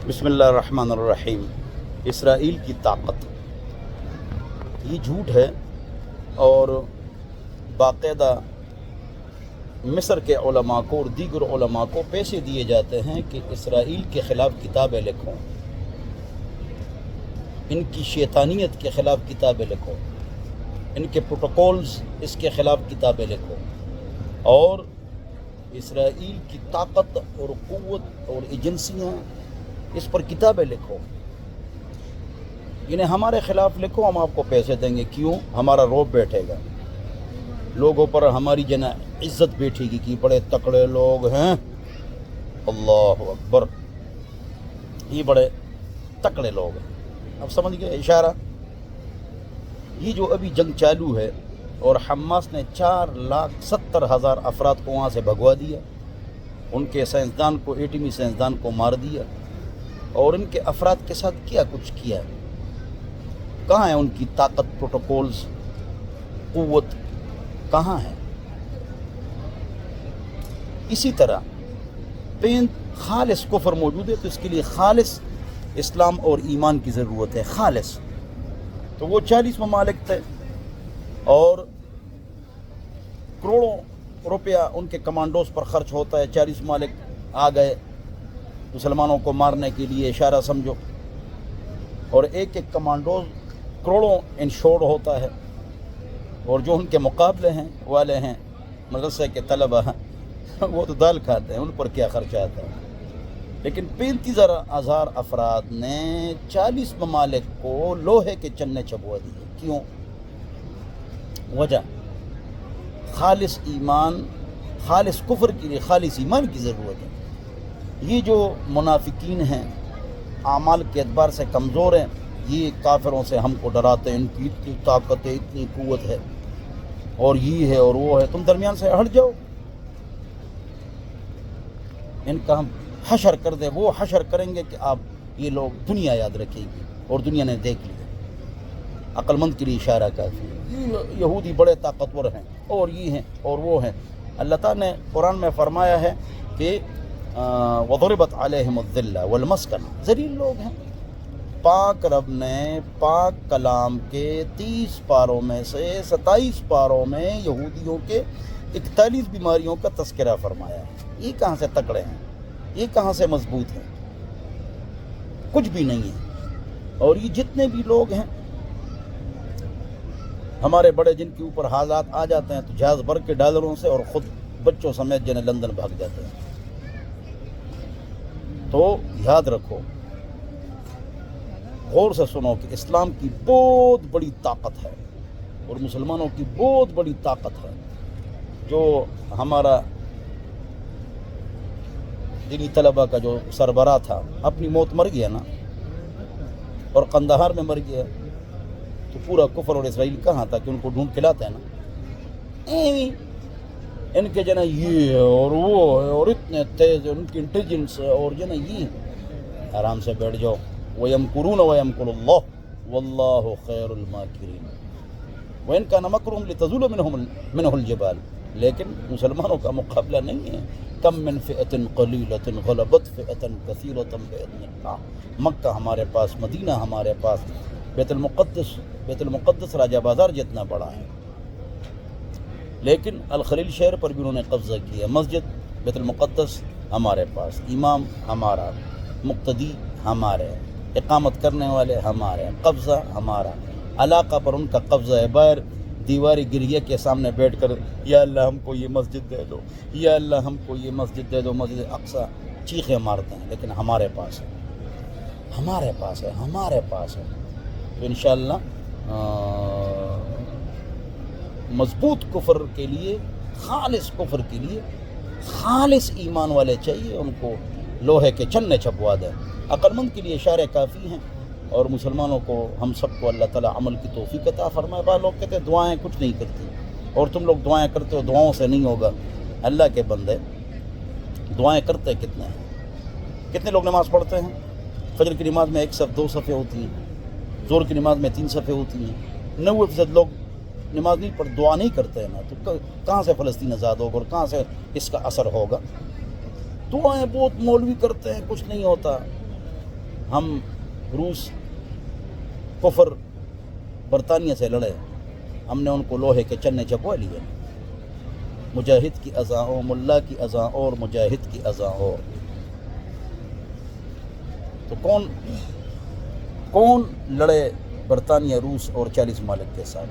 بسم اللہ الرحمن الرحیم۔ اسرائیل کی طاقت یہ جھوٹ ہے، اور باقاعدہ مصر کے علماء کو اور دیگر علماء کو پیسے دیے جاتے ہیں کہ اسرائیل کے خلاف کتابیں لکھوں، ان کی شیطانیت کے خلاف کتابیں لکھو، ان کے پروٹوکولز اس کے خلاف کتابیں لکھو، اور اسرائیل کی طاقت اور قوت اور ایجنسیاں اس پر کتابیں لکھو، انہیں ہمارے خلاف لکھو، ہم آپ کو پیسے دیں گے۔ کیوں؟ ہمارا روب بیٹھے گا، لوگوں پر ہماری عزت بیٹھے گی کہ بڑے تکڑے لوگ ہیں، اللہ اکبر، یہ بڑے تکڑے لوگ ہیں۔ اب سمجھ گئے اشارہ؟ یہ جو ابھی جنگ چالو ہے اور حماس نے 4,70,000 افراد کو وہاں سے بھگوا دیا، ان کے سائنسدان کو، ایٹمی سائنسدان کو مار دیا، اور ان کے افراد کے ساتھ کیا کچھ کیا، کہاں ہے ان کی طاقت، پروٹوکولز، قوت کہاں ہے؟ اسی طرح خالص کفر موجود ہے، تو اس کے لیے خالص اسلام اور ایمان کی ضرورت ہے، خالص۔ تو وہ 40 ممالک تھے اور کروڑوں روپیہ ان کے کمانڈوز پر خرچ ہوتا ہے، 40 ممالک آ گئے مسلمانوں کو مارنے کے لیے، اشارہ سمجھو، اور ایک ایک کمانڈوز کروڑوں انشورڈ ہوتا ہے، اور جو ان کے مقابلے ہیں والے ہیں مدرسے کے طلبہ ہیں وہ تو دال کھاتے ہیں، ان پر کیا خرچہ آتا ہے۔ لیکن 35,000 افراد نے 40 ممالک کو لوہے کے چنے چبوا دیے۔ کیوں؟ وجہ خالص ایمان، خالص کفر کے لیے خالص ایمان کی ضرورت ہے۔ یہ جو منافقین ہیں، اعمال کے اعتبار سے کمزور ہیں، یہ کافروں سے ہم کو ڈراتے ہیں، ان کی اتنی طاقت ہے، اتنی قوت ہے، اور یہ ہے اور وہ ہے، تم درمیان سے ہٹ جاؤ، ان کا ہم حشر کر دیں۔ وہ حشر کریں گے کہ آپ یہ لوگ دنیا یاد رکھے گی، اور دنیا نے دیکھ لیا۔ عقل مند کے لیے اشارہ کافی ہے۔ یہ یہودی بڑے طاقتور ہیں، اور یہ ہیں اور وہ ہیں۔ اللہ تعالیٰ نے قرآن میں فرمایا ہے کہ وَضُرِبَتْ عَلَيْهِمُ الذِّلَّةُ وَالْمَسْكَنَةُ، ذلیل لوگ ہیں۔ پاک رب نے پاک کلام کے 30 پاروں میں سے 27 پاروں میں یہودیوں کے 41 بیماریوں کا تذکرہ فرمایا ہے۔ یہ کہاں سے تکڑے ہیں؟ یہ کہاں سے مضبوط ہیں؟ کچھ بھی نہیں ہے۔ اور یہ جتنے بھی لوگ ہیں ہمارے بڑے، جن کے اوپر حالات آ جاتے ہیں تو جہاز بھر کے ڈالروں سے اور خود بچوں سمیت جنہیں لندن بھاگ جاتے ہیں۔ تو یاد رکھو، غور سے سنو کہ اسلام کی بہت بڑی طاقت ہے، اور مسلمانوں کی بہت بڑی طاقت ہے۔ جو ہمارا دینی طلبہ کا جو سربراہ تھا، اپنی موت مر گیا نا، اور قندہار میں مر گیا، تو پورا کفر اور اسرائیل کہاں تھا کہ ان کو ڈھونڈ کے لاتے ہیں نا۔ ان کے یہ ہے اور وہ ہے، اور اتنے تیز ہے، ان کی انٹیلیجنس ہے، اور یہ ہے۔ آرام سے بیٹھ جاؤ۔ وَيَمْكُرُونَ وَيَمْكُرُ اللَّهُ وَاللَّهُ خَيْرُ الْمَاكِرِينَ وَإِنْ كَانَ مَكْرُهُمْ لِتَزُولَ مِنْهُ الْجِبَالُ، لیکن مسلمانوں کا مقابلہ نہیں ہے۔ کم من فئۃ قلیلۃ غلبت فئۃ کثیرۃ بإذن اللہ۔ مکہ ہمارے پاس، مدینہ ہمارے پاس، بیت المقدس راجہ بازار جتنا بڑا ہے، لیکن الخلیل شہر پر بھی انہوں نے قبضہ کیا۔ مسجد بیت المقدس ہمارے پاس، امام ہمارا، مقتدی ہمارے، اقامت کرنے والے ہمارے، قبضہ ہمارا، علاقہ پر ان کا قبضہ ہے۔ باہر دیواری گریہ کے سامنے بیٹھ کر یا اللہ ہم کو یہ مسجد دے دو، یا اللہ ہم کو یہ مسجد دے دو، مسجد اقصیٰ، چیخیں مارتے ہیں، لیکن ہمارے پاس ہے، ہمارے پاس ہے، ہمارے پاس ہے۔ تو انشاءاللہ مضبوط کفر کے لیے، خالص کفر کے لیے خالص ایمان والے چاہیے، ان کو لوہے کے چنے چھپوا دیں۔ عقل مند کے لیے اشارے کافی ہیں، اور مسلمانوں کو، ہم سب کو اللہ تعالیٰ عمل کی توفیق عطا فرمائے۔ بعض لوگ کہتے ہیں دعائیں کچھ نہیں کرتی، اور تم لوگ دعائیں کرتے ہو، دعاؤں سے نہیں ہوگا۔ اللہ کے بندے، دعائیں کرتے کتنے ہیں؟ کتنے لوگ نماز پڑھتے ہیں؟ فجر کی نماز میں 1 صف 2 صفیں ہوتی ہیں، ظہر کی نماز میں 3 صفیں ہوتی ہیں۔ 90% لوگ نماز نہیں پڑھ، دعا نہیں کرتے ہیں نا، تو کہاں سے فلسطین آزاد ہوگا، اور کہاں سے اس کا اثر ہوگا؟ دعائیں بہت مولوی کرتے ہیں، کچھ نہیں ہوتا۔ ہم روس کفر برطانیہ سے لڑے، ہم نے ان کو لوہے کے چنے چپوا لیے، مجاہد کی اذاں اور ملا کی اذاں اور مجاہد کی اذاں اور. تو کون لڑے برطانیہ، روس اور 40 ممالک کے ساتھ؟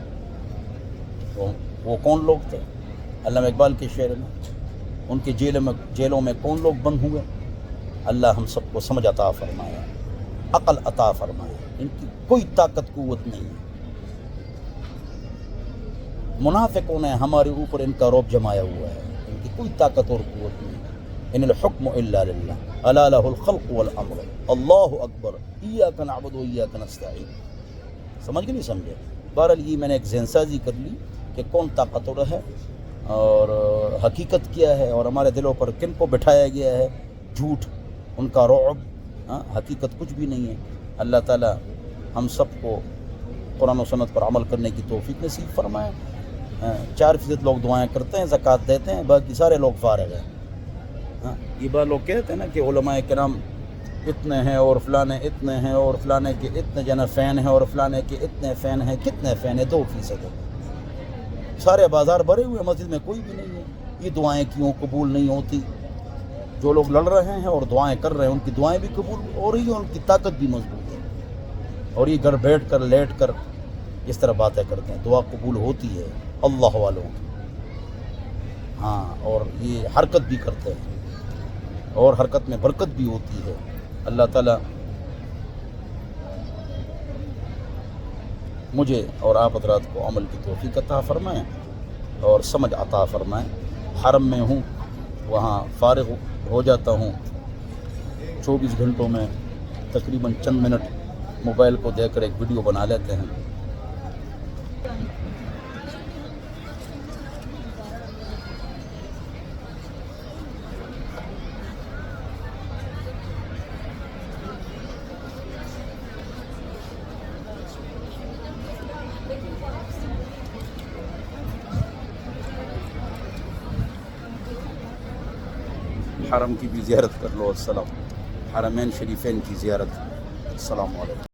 تو وہ کون لوگ تھے؟ علامہ اقبال کے شعر میں ان کی جیلوں میں کون لوگ بند ہوئے؟ اللہ ہم سب کو سمجھ عطا فرمایا، عقل عطا فرمایا. ان کی کوئی طاقت قوت نہیں ہے. منافقوں نے ہمارے اوپر ان کا رعب جمایا ہوا ہے، ان کی کوئی طاقت اور قوت نہیں. ان الحکم الا للہ الا لہ الخلق والامر اللہ اکبر ایاک نعبد و ایاک نستعین. سمجھ کے نہیں سمجھے؟ بہرحال یہ میں نے ایک ذہن سازی کر لی کہ کون طاقتور ہے اور حقیقت کیا ہے، اور ہمارے دلوں پر کن کو بٹھایا گیا ہے جھوٹ، ان کا رعب. حقیقت کچھ بھی نہیں ہے. اللہ تعالی ہم سب کو قرآن و سنت پر عمل کرنے کی توفیق نصیب فرمائے. 4% لوگ دعائیں کرتے ہیں، زکوٰۃ دیتے ہیں، باقی سارے لوگ فارغ ہیں. یہ بات لوگ کہتے ہیں نا کہ علماء کرام اتنے ہیں اور فلانے اتنے ہیں اور فلانے کے اتنے جنا فین ہیں اور فلانے کے اتنے فین ہیں. کتنے فین ہیں؟ 2%. سارے بازار بھرے ہوئے، مسجد میں کوئی بھی نہیں ہے. یہ دعائیں کیوں قبول نہیں ہوتی؟ جو لوگ لڑ رہے ہیں اور دعائیں کر رہے ہیں ان کی دعائیں بھی قبول ہو رہی ہیں، ان کی طاقت بھی مضبوط ہے. اور یہ گھر بیٹھ کر لیٹ کر اس طرح باتیں کرتے ہیں. دعا قبول ہوتی ہے اللہ والوں کی. اور یہ حرکت بھی کرتے ہیں اور حرکت میں برکت بھی ہوتی ہے. اللہ تعالیٰ مجھے اور آپ حضرات کو عمل کی توفیق عطا فرمائیں اور سمجھ عطا فرمائیں. حرم میں ہوں، وہاں فارغ ہو جاتا ہوں 24 گھنٹوں میں تقریباً چند منٹ موبائل کو دیکھ کر ایک ویڈیو بنا لیتے ہیں. حرم کی بھی زیارت کر لو. السلام، حرمین شریفین کی زیارت. السلام علیکم.